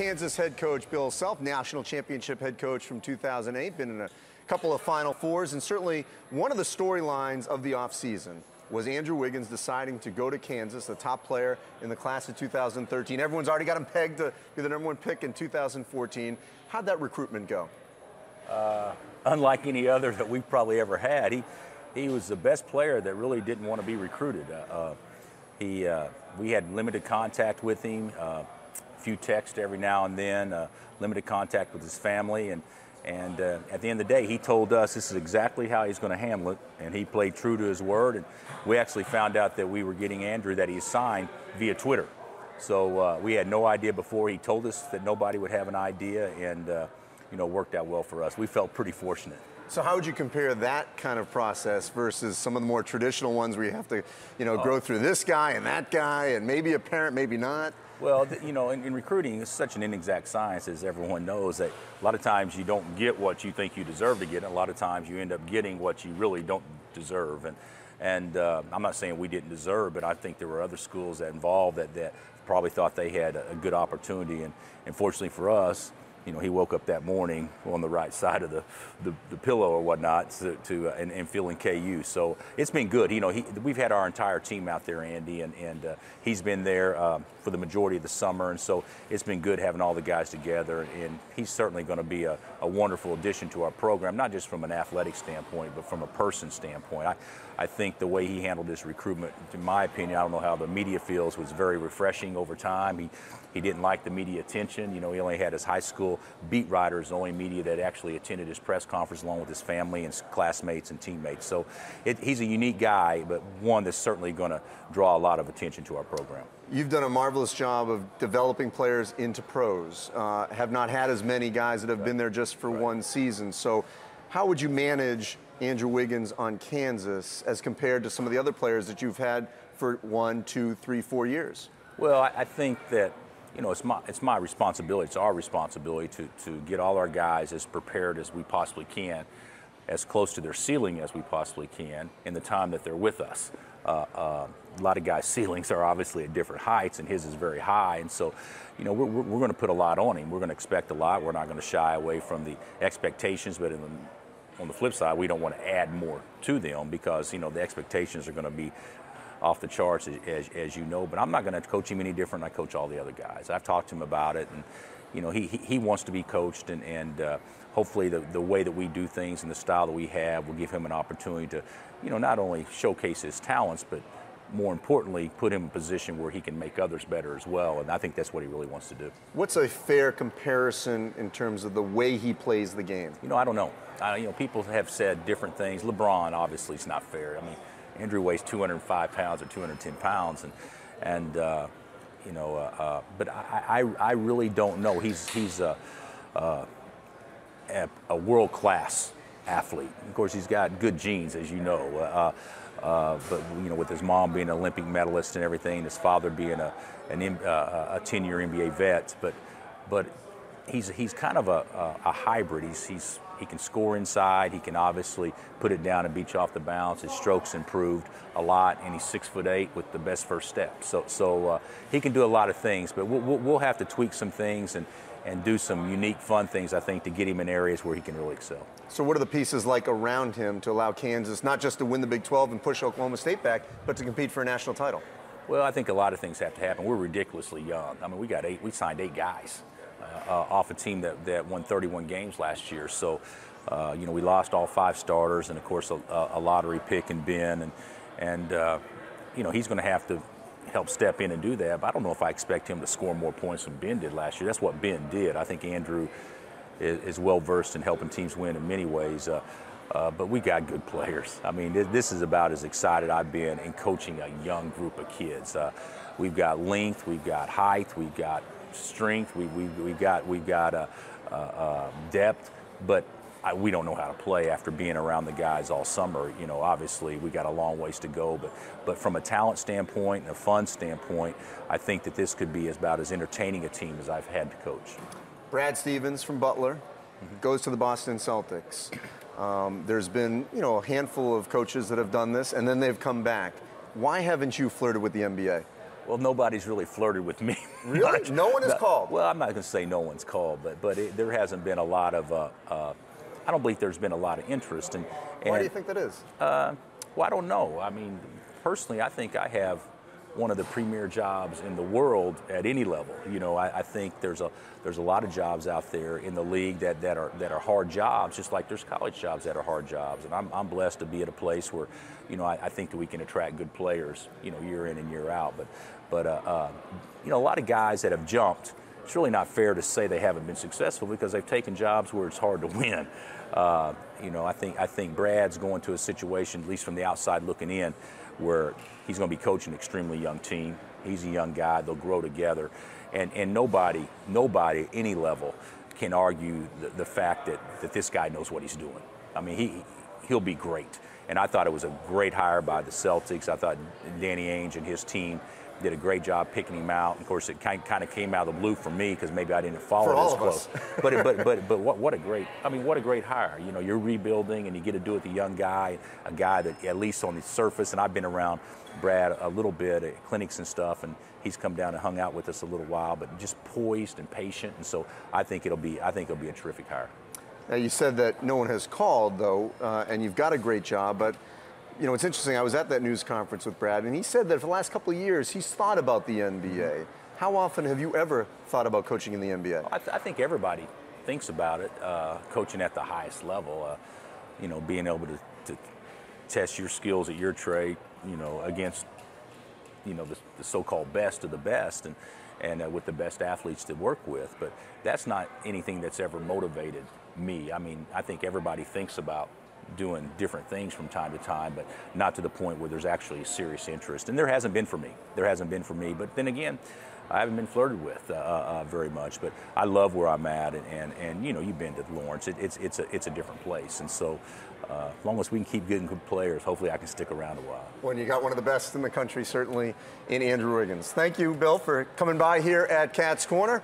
Kansas head coach Bill Self, national championship head coach from 2008, been in a couple of Final Fours, and certainly one of the storylines of the offseason was Andrew Wiggins deciding to go to Kansas, the top player in the class of 2013. Everyone's already got him pegged to be the #1 pick in 2014. How'd that recruitment go? Unlike any other that we've probably ever had, he was the best player that really didn't want to be recruited. We had limited contact with him, a few texts every now and then, limited contact with his family, and at the end of the day, he told us this is exactly how he's going to handle it, and he played true to his word. And we actually found out that we were getting Andrew, that he signed via Twitter. So we had no idea before. He told us that nobody would have an idea, and worked out well for us. We felt pretty fortunate. So how would you compare that kind of process versus some of the more traditional ones where you have to, go through this guy and that guy, and maybe a parent, maybe not? Well, in recruiting, it's such an inexact science, as everyone knows, that a lot of times you don't get what you think you deserve to get, and a lot of times you end up getting what you really don't deserve. And I'm not saying we didn't deserve, but I think there were other schools that involved that probably thought they had a good opportunity. And fortunately for us, he woke up that morning on the right side of the pillow or whatnot and feeling KU. So it's been good. We've had our entire team out there, Andy, and he's been there for the majority of the summer. And so it's been good having all the guys together. And he's certainly going to be a wonderful addition to our program, not just from an athletic standpoint, but from a person standpoint. I think the way he handled his recruitment, in my opinion, I don't know how the media feels, was very refreshing over time. He didn't like the media attention. He only had his high school beat writers, the only media that actually attended his press conference, along with his family and classmates and teammates. So he's a unique guy, but one that's certainly going to draw a lot of attention to our program. You've done a marvelous job of developing players into pros. Have not had as many guys that have been there just for one season. So how would you manage Andrew Wiggins on Kansas as compared to some of the other players that you've had for 1, 2, 3, 4 years? Well, I think that it's my responsibility, it's our responsibility to get all our guys as prepared as we possibly can, as close to their ceiling as we possibly can in the time that they're with us. A lot of guys' ceilings are obviously at different heights, and his is very high, and so we're going to put a lot on him. We're going to expect a lot. We're not going to shy away from the expectations, but on the flip side, we don't want to add more to them because the expectations are going to be off the charts, as you know. But I'm not going to coach him any different than I coach all the other guys. I've talked to him about it, and he wants to be coached, and hopefully the way that we do things and the style that we have will give him an opportunity to not only showcase his talents, but more importantly, put him in a position where he can make others better as well. And I think that's what he really wants to do. What's a fair comparison in terms of the way he plays the game? I don't know. People have said different things. LeBron, obviously, it's not fair. I mean, Andrew weighs 205 pounds or 210 pounds, but I really don't know. He's a world-class athlete. Of course, he's got good genes, as you know. But with his mom being an Olympic medalist and everything, his father being a 10-year NBA vet, but he's kind of a hybrid. He can score inside. He can obviously put it down and beat you off the bounce. His stroke's improved a lot, and he's 6'8" with the best first step. So he can do a lot of things, but we'll have to tweak some things and do some unique, fun things, I think, to get him in areas where he can really excel. So what are the pieces like around him to allow Kansas not just to win the Big 12 and push Oklahoma State back, but to compete for a national title? Well, I think a lot of things have to happen. We're ridiculously young. I mean, we signed 8 guys off a team that won 31 games last year. So, we lost all 5 starters, and of course a lottery pick in Ben, and he's going to have to help step in and do that. But I don't know if I expect him to score more points than Ben did last year. That's what Ben did. I think Andrew is well versed in helping teams win in many ways. But we got good players. I mean, this is about as excited I've been in coaching a young group of kids. We've got length, we've got height, we've got strength, we've got depth, but we don't know how to play after being around the guys all summer. Obviously we got a long ways to go, but from a talent standpoint and a fun standpoint, I think that this could be about as entertaining a team as I've had to coach. Brad Stevens from Butler goes to the Boston Celtics. There's been, a handful of coaches that have done this, and then they've come back. Why haven't you flirted with the NBA? Well, nobody's really flirted with me. Really? Much. No one has called? Well, I'm not going to say no one's called, but there hasn't been a lot of, I don't believe there's been a lot of interest. And why do you think that is? Well, I don't know. I mean, personally, I think I have one of the premier jobs in the world at any level. You know, I think there's a lot of jobs out there in the league that are hard jobs, just like there's college jobs that are hard jobs. And I'm blessed to be at a place where, you know, I think that we can attract good players, you know, year in and year out. But you know, a lot of guys that have jumped, it's really not fair to say they haven't been successful because they've taken jobs where it's hard to win. You know, I think Brad's going to a situation, at least from the outside looking in, where he's going to be coaching an extremely young team. He's a young guy. They'll grow together. And nobody at any level can argue the fact that this guy knows what he's doing. I mean, he'll be great. And I thought it was a great hire by the Celtics. I thought Danny Ainge and his team did a great job picking him out. Of course, it kind of came out of the blue for me because maybe I didn't follow it as close. But what a great hire. You know, you're rebuilding and you get to do it with a young guy, a guy that at least on the surface. And I've been around Brad a little bit at clinics and stuff, and he's come down and hung out with us a little while, but just poised and patient. And so I think it'll be a terrific hire. Now, you said that no one has called, though, and you've got a great job, but you know, it's interesting. I was at that news conference with Brad, and he said that for the last couple of years, he's thought about the NBA. How often have you ever thought about coaching in the NBA? I think everybody thinks about it, coaching at the highest level. You know, being able to test your skills at your trade, you know, against, you know, the so-called best of the best, and with the best athletes to work with. But that's not anything that's ever motivated me. I mean, I think everybody thinks about doing different things from time to time, but not to the point where there's actually a serious interest. And there hasn't been for me. But then again, I haven't been flirted with very much. But I love where I'm at, and you know, you've been to Lawrence. It's a different place. And so, as long as we can keep getting good players, hopefully I can stick around a while. Well, you got one of the best in the country, certainly, in Andrew Wiggins. Thank you, Bill, for coming by here at Katz Corner.